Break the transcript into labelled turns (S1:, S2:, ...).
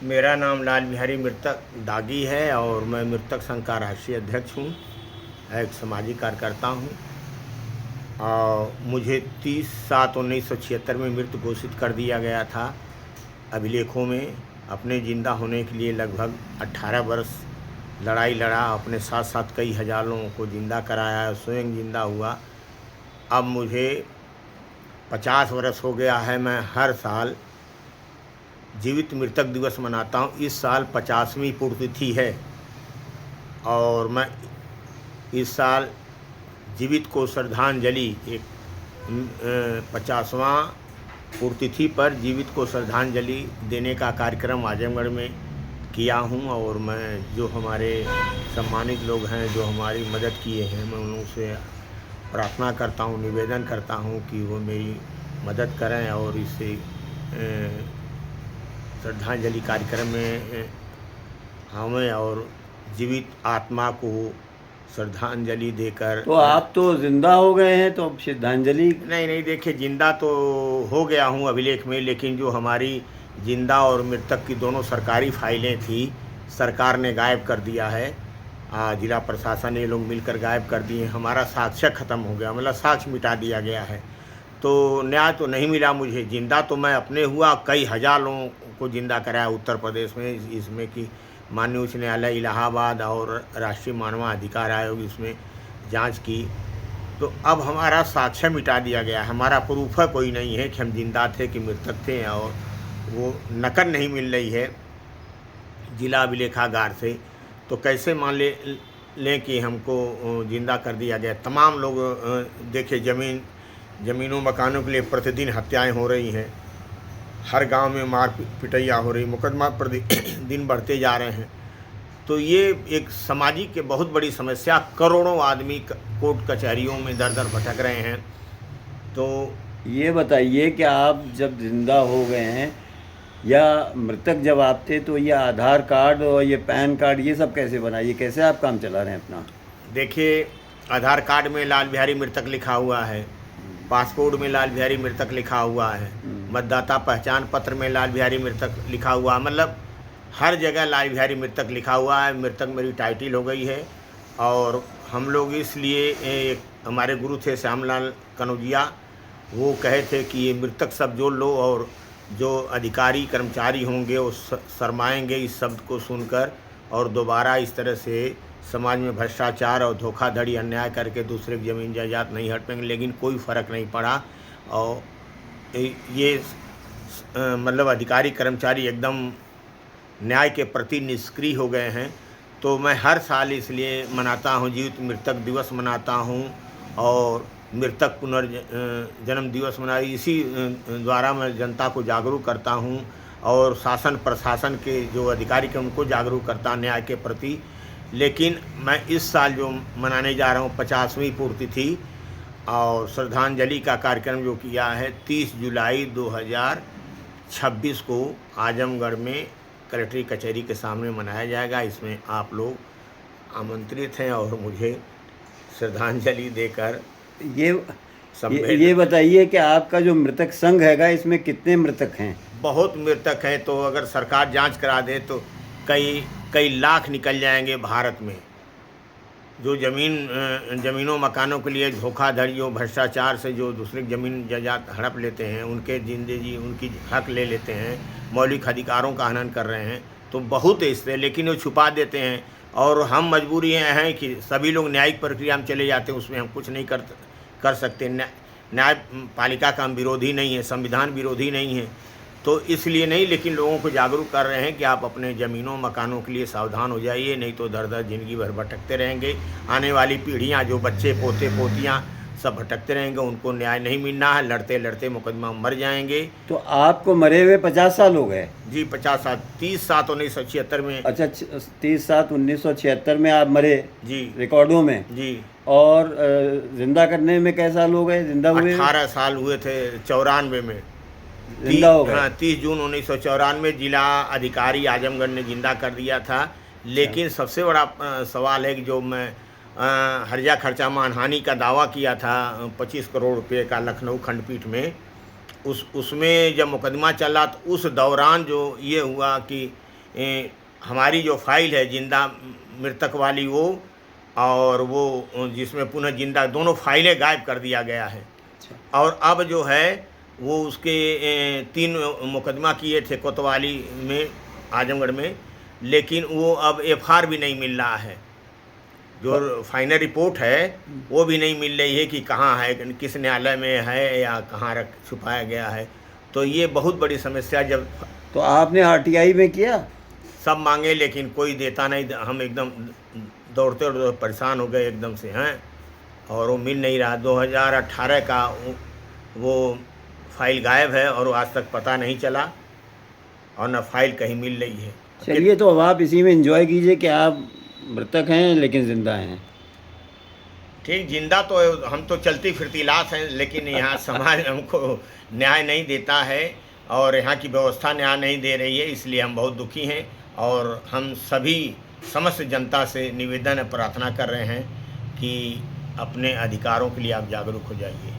S1: मेरा नाम लाल बिहारी मृतक दागी है और मैं मृतक संघ का राष्ट्रीय अध्यक्ष हूँ। एक सामाजिक कार्यकर्ता हूँ और मुझे 30/7/1976 में मृत घोषित कर दिया गया था। अभिलेखों में अपने ज़िंदा होने के लिए लगभग 18 वर्ष लड़ाई लड़ा, अपने साथ साथ कई हज़ार लोगों को ज़िंदा कराया, स्वयं ज़िंदा हुआ। अब मुझे 50 वर्ष हो गया है। मैं हर साल जीवित मृतक दिवस मनाता हूँ। इस साल 50वीं पुण्यतिथि है और मैं इस साल जीवित को श्रद्धांजलि एक 50वां पुण्यतिथि पर जीवित को श्रद्धांजलि देने का कार्यक्रम आजमगढ़ में किया हूँ। और मैं जो हमारे सम्मानित लोग हैं जो हमारी मदद किए हैं, मैं उन लोगों से प्रार्थना करता हूँ, निवेदन करता हूँ कि वो मेरी मदद करें और इसे श्रद्धांजलि कार्यक्रम में हमें और जीवित आत्मा को श्रद्धांजलि देकर।
S2: तो आप तो जिंदा हो गए हैं, तो अब श्रद्धांजलि?
S1: नहीं, देखिए, जिंदा तो हो गया हूँ अभिलेख में, लेकिन जो हमारी जिंदा और मृतक की दोनों सरकारी फाइलें थी, सरकार ने गायब कर दिया है। जिला प्रशासन ये लोग मिलकर गायब कर दिए। हमारा साक्ष्य ख़त्म हो गया, मतलब साक्ष्य मिटा दिया गया है। तो न्याय तो नहीं मिला मुझे। जिंदा तो मैं अपने हुआ, कई हज़ार लोगों को जिंदा कराया उत्तर प्रदेश में, इसमें कि माननीय उच्च न्यायालय इलाहाबाद और राष्ट्रीय मानवाधिकार आयोग इसमें जांच की। तो अब हमारा साक्ष्य मिटा दिया गया है। हमारा प्रूफ है कोई नहीं है कि हम जिंदा थे कि मृतक थे, और वो नकल नहीं मिल रही है जिला अभिलेखागार से। तो कैसे मान लें कि हमको जिंदा कर दिया गया। तमाम लोग देखिए, ज़मीनों मकानों के लिए प्रतिदिन हत्याएं हो रही हैं, हर गांव में मार पिटैया हो रही, मुकदमा प्रतिदिन बढ़ते जा रहे हैं। तो ये एक सामाजिक के बहुत बड़ी समस्या, करोड़ों आदमी कोर्ट कचहरियों में दर दर भटक रहे हैं। तो
S2: ये बताइए कि आप जब जिंदा हो गए हैं या मृतक जब आप थे, तो ये आधार कार्ड और ये पैन कार्ड ये सब कैसे बना, ये कैसे आप काम चला रहे हैं अपना?
S1: देखिए, आधार कार्ड में लाल बिहारी मृतक लिखा हुआ है, पासपोर्ट में लाल बिहारी मृतक लिखा हुआ है, मतदाता पहचान पत्र में लाल बिहारी मृतक लिखा हुआ, मतलब हर जगह लाल बिहारी मृतक लिखा हुआ है। मृतक मेरी टाइटिल हो गई है। और हम लोग इसलिए, हमारे गुरु थे श्यामलाल कनौजिया, वो कहे थे कि ये मृतक शब्द जोड़ लो और जो अधिकारी कर्मचारी होंगे वो शर्माएंगे इस शब्द को सुनकर, और दोबारा इस तरह से समाज में भ्रष्टाचार और धोखाधड़ी अन्याय करके दूसरे की ज़मीन जायदाद नहीं हड़पेंगे। लेकिन कोई फ़र्क नहीं पड़ा और ये मतलब अधिकारी कर्मचारी एकदम न्याय के प्रति निष्क्रिय हो गए हैं। तो मैं हर साल इसलिए मनाता हूँ, जीवित मृतक दिवस मनाता हूँ और मृतक पुनर्जन्म दिवस मना। इसी द्वारा मैं जनता को जागरूक करता हूँ और शासन प्रशासन के जो अधिकारी हैं उनको जागरूक करता न्याय के प्रति। लेकिन मैं इस साल जो मनाने जा रहा हूँ 50वीं पुण्यतिथि और श्रद्धांजलि का कार्यक्रम जो किया है 30 जुलाई 2026 को आजमगढ़ में कलेक्ट्री कचहरी के सामने मनाया जाएगा। इसमें आप लोग आमंत्रित हैं और मुझे श्रद्धांजलि देकर
S2: ये बताइए कि आपका जो मृतक संघ हैगा, इसमें कितने मृतक हैं?
S1: बहुत मृतक हैं। तो अगर सरकार जांच करा दे तो कई लाख निकल जाएंगे भारत में। जो ज़मीनों मकानों के लिए धोखाधड़ियों भ्रष्टाचार से जो दूसरे की ज़मीन जायदाद हड़प लेते हैं, उनके जिंदगी उनकी हक ले लेते हैं, मौलिक अधिकारों का हनन कर रहे हैं, तो बहुत है इससे। लेकिन वो छुपा देते हैं और हम मजबूरी हैं कि सभी लोग न्यायिक प्रक्रिया में चले जाते हैं, उसमें हम कुछ नहीं कर सकते। न्यायपालिका का हम विरोधी नहीं है, संविधान विरोधी नहीं है, तो इसलिए नहीं। लेकिन लोगों को जागरूक कर रहे हैं कि आप अपने ज़मीनों मकानों के लिए सावधान हो जाइए, नहीं तो दर दर ज़िंदगी भर भटकते रहेंगे। आने वाली पीढ़ियां, जो बच्चे पोते पोतियां सब भटकते रहेंगे, उनको न्याय नहीं मिलना है, लड़ते लड़ते मुकदमा मर जाएंगे।
S2: तो आपको मरे हुए 50 साल हो गए?
S1: जी, 50 साल। 30/7/1976 में।
S2: अच्छा, 30/7/1976 में आप मरे जी, रिकॉर्डों में
S1: जी।
S2: और जिंदा करने में कैसे साल हो गए? जिंदा हुए
S1: 18 साल हुए थे 94 में
S2: जिंदा हो गए।
S1: हाँ, 30 जून 1994 जिला अधिकारी आजमगढ़ ने जिंदा कर दिया था। लेकिन सबसे बड़ा सवाल है कि जो मैं हर्जा खर्चा मानहानि का दावा किया था 25 करोड़ रुपए का लखनऊ खंडपीठ में, उसमें जब मुकदमा चला तो उस दौरान जो ये हुआ कि हमारी जो फाइल है जिंदा मृतक वाली वो और वो जिसमें पुनः जिंदा, दोनों फाइलें गायब कर दिया गया है।
S2: अच्छा।
S1: और अब जो है वो उसके 3 मुकदमा किए थे कोतवाली में, आजमगढ़ में, लेकिन वो अब एफआर भी नहीं मिल रहा है। जो फाइनल रिपोर्ट है वो भी नहीं मिल रही है कि कहाँ है, किस न्यायालय में है या कहाँ रख छुपाया गया है। तो ये बहुत बड़ी समस्या। जब
S2: तो आपने आरटीआई में किया?
S1: सब मांगे लेकिन कोई देता नहीं। हम एकदम दौड़ते दौड़ते परेशान हो गए एकदम से हैं, और वो मिल नहीं रहा। 2018 का वो फाइल गायब है और आज तक पता नहीं चला, और न फाइल कहीं मिल रही है।
S2: चलिए, तो अब आप इसी में एंजॉय कीजिए कि आप मृतक हैं लेकिन जिंदा हैं।
S1: ठीक, जिंदा तो हम तो चलती फिरती लाश हैं, लेकिन यहाँ समाज हमको न्याय नहीं देता है और यहाँ की व्यवस्था न्याय नहीं दे रही है, इसलिए हम बहुत दुखी हैं। और हम सभी समस्त जनता से निवेदन प्रार्थना कर रहे हैं कि अपने अधिकारों के लिए आप जागरूक हो जाइए।